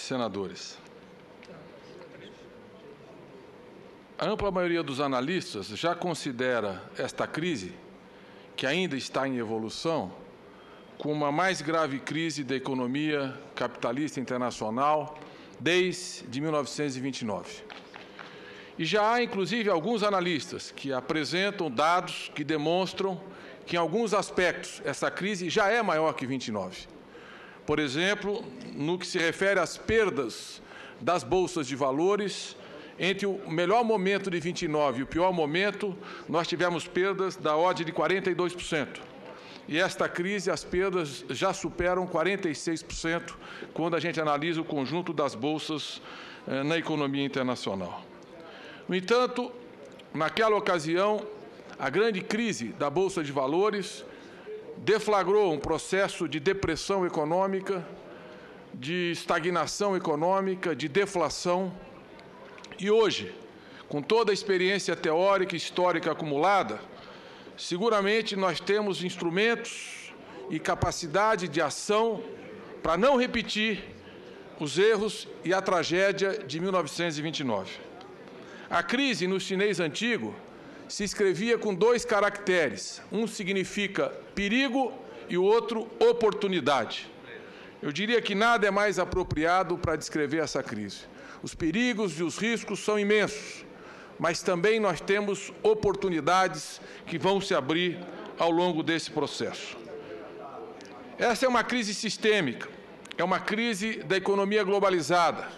senadores. A ampla maioria dos analistas já considera esta crise, que ainda está em evolução, como a mais grave crise da economia capitalista internacional desde 1929. E já há, inclusive, alguns analistas que apresentam dados que demonstram que, em alguns aspectos, essa crise já é maior que 29. Por exemplo, no que se refere às perdas das bolsas de valores, entre o melhor momento de 29 e o pior momento, nós tivemos perdas da ordem de 42%. E esta crise, as perdas já superam 46% quando a gente analisa o conjunto das bolsas na economia internacional. No entanto, naquela ocasião, a grande crise da Bolsa de Valores deflagrou um processo de depressão econômica, de estagnação econômica, de deflação. E hoje, com toda a experiência teórica e histórica acumulada, seguramente nós temos instrumentos e capacidade de ação para não repetir os erros e a tragédia de 1929. A crise no chinês antigo se escrevia com dois caracteres. Um significa perigo e o outro oportunidade. Eu diria que nada é mais apropriado para descrever essa crise. Os perigos e os riscos são imensos, mas também nós temos oportunidades que vão se abrir ao longo desse processo. Essa é uma crise sistêmica, é uma crise da economia globalizada,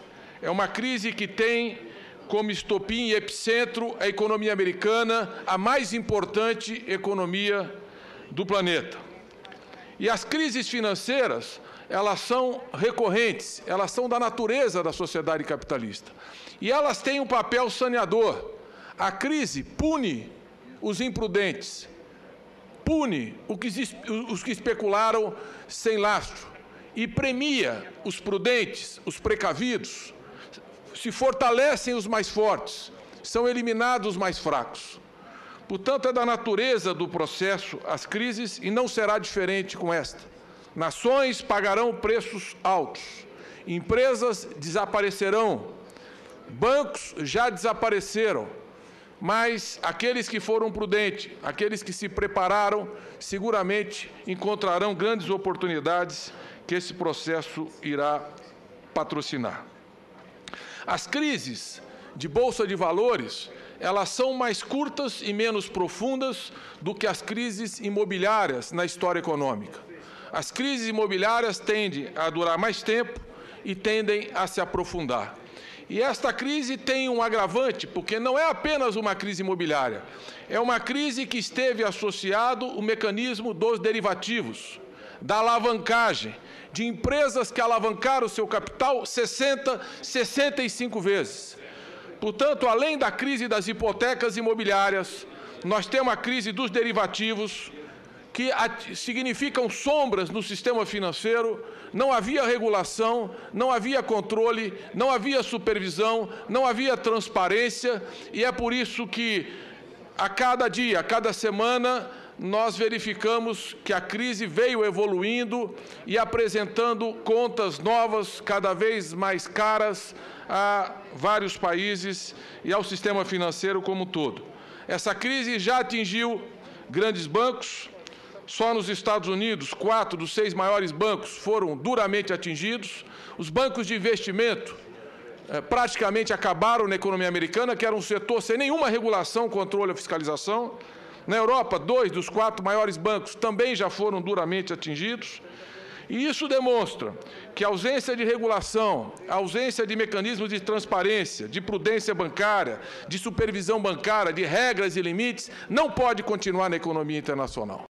é uma crise que tem como estopim e epicentro a economia americana, a mais importante economia do planeta. E as crises financeiras, elas são recorrentes, elas são da natureza da sociedade capitalista. E elas têm um papel saneador. A crise pune os imprudentes, pune os que especularam sem lastro e premia os prudentes, os precavidos. Se fortalecem os mais fortes, são eliminados os mais fracos. Portanto, é da natureza do processo as crises e não será diferente com esta. Nações pagarão preços altos, empresas desaparecerão, bancos já desapareceram, mas aqueles que foram prudentes, aqueles que se prepararam, seguramente encontrarão grandes oportunidades que esse processo irá patrocinar. As crises de bolsa de valores, elas são mais curtas e menos profundas do que as crises imobiliárias na história econômica. As crises imobiliárias tendem a durar mais tempo e tendem a se aprofundar. E esta crise tem um agravante, porque não é apenas uma crise imobiliária, é uma crise que esteve associado ao mecanismo dos derivativos, da alavancagem, de empresas que alavancaram o seu capital 60, 65 vezes. Portanto, além da crise das hipotecas imobiliárias, nós temos a crise dos derivativos, que significam sombras no sistema financeiro. Não havia regulação, não havia controle, não havia supervisão, não havia transparência, e é por isso que a cada dia, a cada semana, nós verificamos que a crise veio evoluindo e apresentando contas novas, cada vez mais caras, a vários países e ao sistema financeiro como um todo. Essa crise já atingiu grandes bancos. Só nos Estados Unidos, 4 dos 6 maiores bancos foram duramente atingidos. Os bancos de investimento praticamente acabaram na economia americana, que era um setor sem nenhuma regulação, controle ou fiscalização. Na Europa, 2 dos 4 maiores bancos também já foram duramente atingidos. E isso demonstra que a ausência de regulação, a ausência de mecanismos de transparência, de prudência bancária, de supervisão bancária, de regras e limites, não pode continuar na economia internacional.